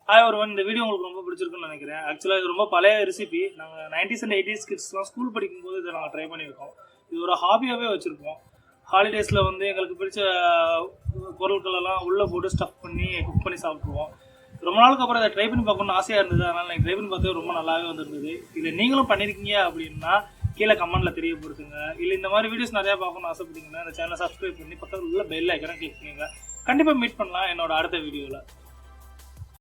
Hi ஒருவன், இந்த video உங்களுக்கு ரொம்ப பிடிச்சிருக்குன்னு நினைக்கிறேன். ஆக்சுவலாக இது ரொம்ப பழைய ரெசிபி. நாங்கள் 90s and 80s கிட்ஸ்லாம் ஸ்கூல் படிக்கும்போது இதை நாங்கள் ட்ரை பண்ணியிருக்கோம். இது ஒரு ஹாபியாகவே வச்சுருப்போம். ஹாலிடேஸில் வந்து எங்களுக்கு பிடிச்ச பொருட்களெல்லாம் உள்ளே போட்டு ஸ்டஃப் பண்ணி குக் பண்ணி சாப்பிட்ருவோம். ரொம்ப நாளுக்கு அப்புறம் இதை ட்ரை பண்ணி பார்க்கணும்னு ஆசையாக இருந்தது. அதனால் நீங்கள் ட்ரை பண்ணி பார்த்தது ரொம்ப நல்லாவே வந்துருந்தது. இதை நீங்களும் பண்ணியிருக்கீங்க அப்படின்னா கீழே கமெண்ட்டில் தெரியப்படுத்துங்க. இல்லை இந்த மாதிரி வீடியோஸ் நிறையா பார்க்கணும்னு ஆசைப்பட்டீங்கன்னா இந்த சேனலை சப்ஸ்கிரைப் பண்ணி பக்கத்தில் உள்ள பெல் ஐக்கனை கிளிக் பண்ணுங்க. கண்டிப்பாக மீட் பண்ணலாம் என்னோட அடுத்த வீடியோவில்.